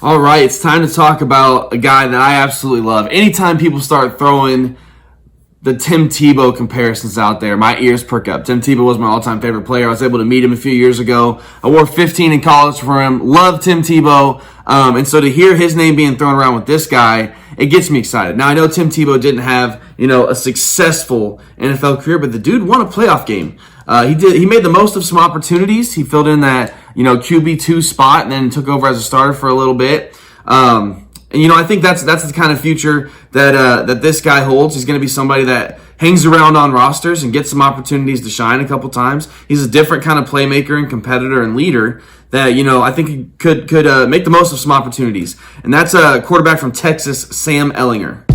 All right, it's time to talk about a guy that I absolutely love. Anytime people start throwing the Tim Tebow comparisons out there, my ears perk up. Tim Tebow was my all-time favorite player. I was able to meet him a few years ago. I wore 15 in college for him. Love Tim Tebow. And so to hear his name being thrown around with this guy, it gets me excited. Now, I know Tim Tebow didn't have, a successful NFL career, but the dude won a playoff game. He made the most of some opportunities. He filled in that, QB2 spot and then took over as a starter for a little bit. And I think that's the kind of future that this guy holds. He's going to be somebody that hangs around on rosters and gets some opportunities to shine a couple times. He's a different kind of playmaker and competitor and leader that I think he could make the most of some opportunities. And that's a quarterback from Texas, Sam Ehlinger.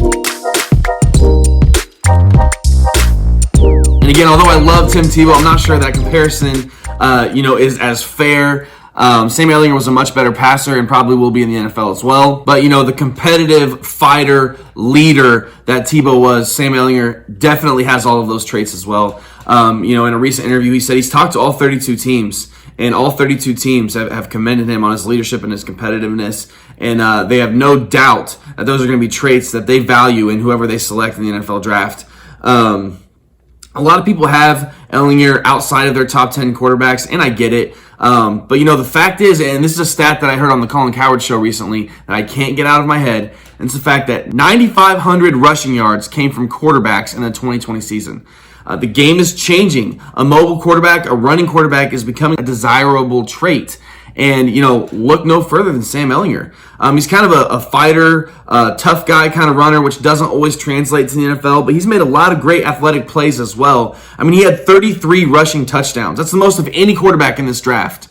And again, although I love Tim Tebow, I'm not sure that comparison is as fair. Sam Ehlinger was a much better passer and probably will be in the NFL as well. But, the competitive fighter, leader that Tebow was, Sam Ehlinger definitely has all of those traits as well. In a recent interview, he said he's talked to all 32 teams, and all 32 teams have commended him on his leadership and his competitiveness. And they have no doubt that those are going to be traits that they value in whoever they select in the NFL draft. A lot of people have Ehlinger outside of their top 10 quarterbacks, and I get it. But the fact is, and this is a stat that I heard on the Colin Cowherd show recently that I can't get out of my head, and it's the fact that 9,500 rushing yards came from quarterbacks in the 2020 season. The game is changing. A mobile quarterback, a running quarterback is becoming a desirable trait. And, look no further than Sam Ehlinger. He's kind of a fighter, tough guy kind of runner, which doesn't always translate to the NFL, but he's made a lot of great athletic plays as well. I mean, he had 33 rushing touchdowns. That's the most of any quarterback in this draft.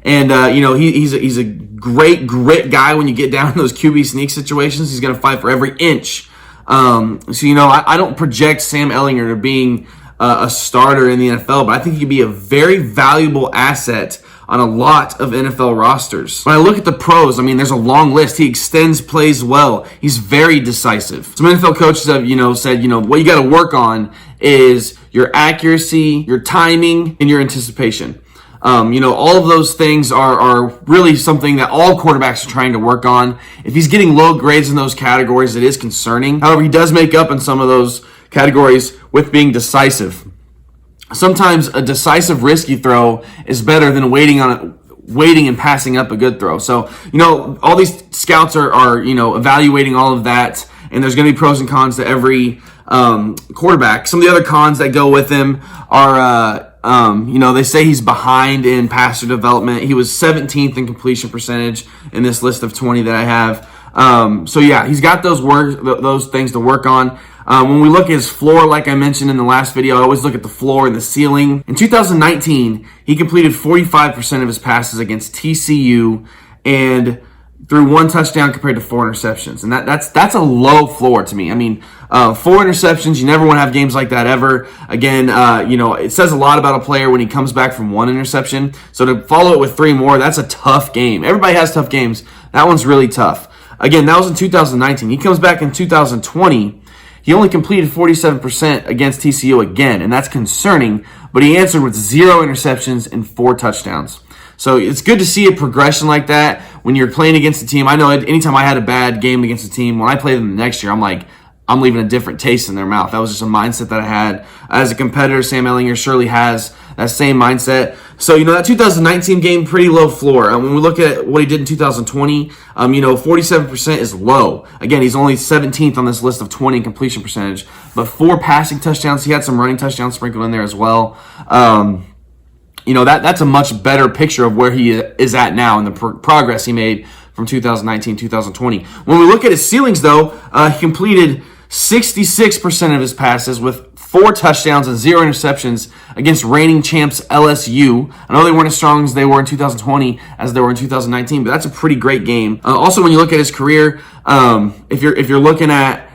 And, he's a great grit guy when you get down in those QB sneak situations. He's going to fight for every inch. I don't project Sam Ehlinger to being a starter in the NFL, but I think he could be a very valuable asset on a lot of NFL rosters. When I look at the pros, there's a long list. He extends plays well. He's very decisive. Some NFL coaches have, said, what you got to work on is your accuracy, your timing, and your anticipation. All of those things are really something that all quarterbacks are trying to work on. If he's getting low grades in those categories, it is concerning. However, he does make up in some of those categories with being decisive. Sometimes a decisive risky throw is better than waiting and passing up a good throw. So, all these scouts are evaluating all of that, and there's going to be pros and cons to every quarterback. Some of the other cons that go with him are, they say he's behind in passer development. He was 17th in completion percentage in this list of 20 that I have. He's got those things to work on. When we look at his floor, like I mentioned in the last video, I always look at the floor and the ceiling. In 2019, he completed 45% of his passes against TCU and threw 1 touchdown compared to 4 interceptions. And that's a low floor to me. 4 interceptions, you never want to have games like that ever. Again, it says a lot about a player when he comes back from 1 interception. So to follow it with 3 more, that's a tough game. Everybody has tough games. That one's really tough. Again, that was in 2019. He comes back in 2020. He only completed 47% against TCU again, and that's concerning, but he answered with 0 interceptions and 4 touchdowns. So it's good to see a progression like that when you're playing against a team. I know anytime I had a bad game against a team, when I play them the next year, I'm leaving a different taste in their mouth. That was just a mindset that I had. As a competitor, Sam Ehlinger surely has that same mindset. So, that 2019 game, pretty low floor. When we look at what he did in 2020, 47% is low. Again, he's only 17th on this list of 20 completion percentage, but 4 passing touchdowns. He had some running touchdowns sprinkled in there as well. That's a much better picture of where he is at now and the progress he made from 2019, 2020. When we look at his ceilings, though, he completed 66% of his passes with 4 touchdowns and 0 interceptions against reigning champs LSU. I know they weren't as strong as they were in 2020 as they were in 2019, but that's a pretty great game. Also, when you look at his career, if you're looking at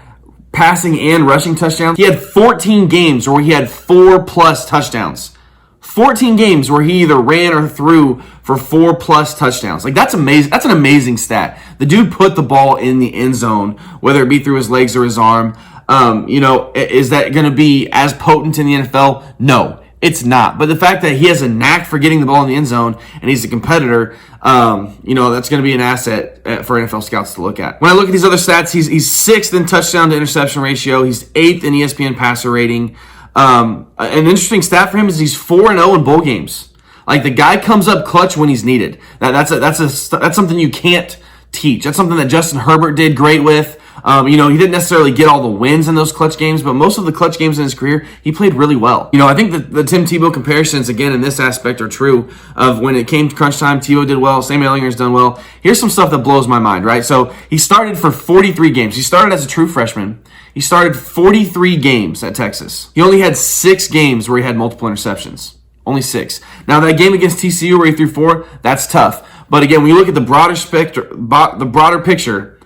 passing and rushing touchdowns, he had 14 games where he had 4+ touchdowns. 14 games where he either ran or threw for 4+ touchdowns. That's amazing. That's an amazing stat. The dude put the ball in the end zone, whether it be through his legs or his arm. Is that going to be as potent in the NFL? No. It's not. But the fact that he has a knack for getting the ball in the end zone and he's a competitor, that's going to be an asset for NFL scouts to look at. When I look at these other stats, he's 6th in touchdown to interception ratio. He's 8th in ESPN passer rating. An interesting stat for him is he's 4-0 in bowl games. Like, the guy comes up clutch when he's needed. That's something you can't teach. That's something that Justin Herbert did great with. He didn't necessarily get all the wins in those clutch games, but most of the clutch games in his career, he played really well. I think that the Tim Tebow comparisons, again, in this aspect are true of when it came to crunch time, Tebow did well, Sam Ehlinger's done well. Here's some stuff that blows my mind, right? So he started for 43 games. He started as a true freshman. He started 43 games at Texas. He only had 6 games where he had multiple interceptions. Only 6. Now, that game against TCU where he threw 4, that's tough. But again, when you look at the broader picture,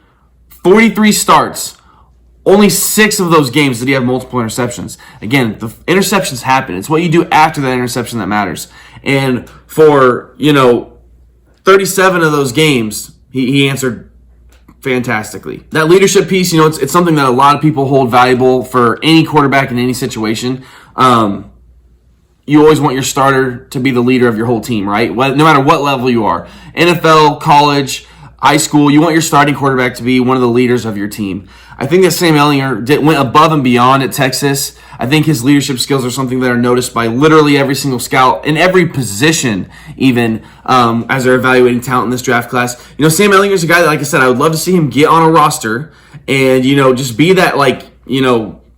43 starts, only 6 of those games did he have multiple interceptions. Again, the interceptions happen. It's what you do after that interception that matters. And for, 37 of those games, he answered fantastically. That leadership piece, it's something that a lot of people hold valuable for any quarterback in any situation. You always want your starter to be the leader of your whole team, right? No matter what level you are. NFL, college, high school, you want your starting quarterback to be one of the leaders of your team. I think that Sam Ehlinger went above and beyond at Texas. I think his leadership skills are something that are noticed by literally every single scout in every position, even as they're evaluating talent in this draft class. Sam Ehlinger's a guy that, like I said, I would love to see him get on a roster and, just be that,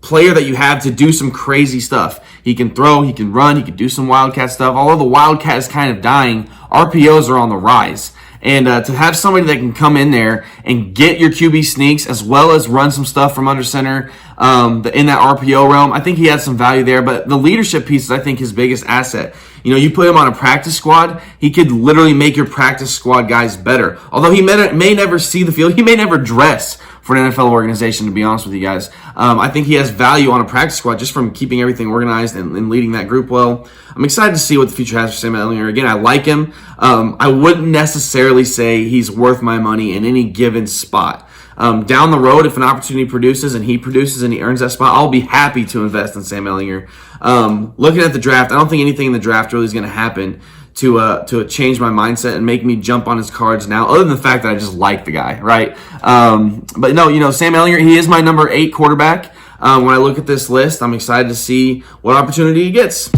player that you have to do some crazy stuff. He can throw, he can run, he can do some Wildcat stuff. Although the Wildcat is kind of dying, RPOs are on the rise. And to have somebody that can come in there and get your QB sneaks as well as run some stuff from under center in that RPO realm, I think he has some value there. But the leadership piece is, I think, his biggest asset. You put him on a practice squad, he could literally make your practice squad guys better. Although he may never see the field, he may never dress for an NFL organization, to be honest with you guys. I think he has value on a practice squad just from keeping everything organized and leading that group well. I'm excited to see what the future has for Sam Ehlinger. Again, I like him. I wouldn't necessarily say he's worth my money in any given spot. Down the road, if an opportunity produces and he earns that spot, I'll be happy to invest in Sam Ehlinger. Looking at the draft, I don't think anything in the draft really is going to happen to change my mindset and make me jump on his cards now, other than the fact that I just like the guy, right? But no, Sam Ehlinger, he is my number 8 quarterback. When I look at this list, I'm excited to see what opportunity he gets.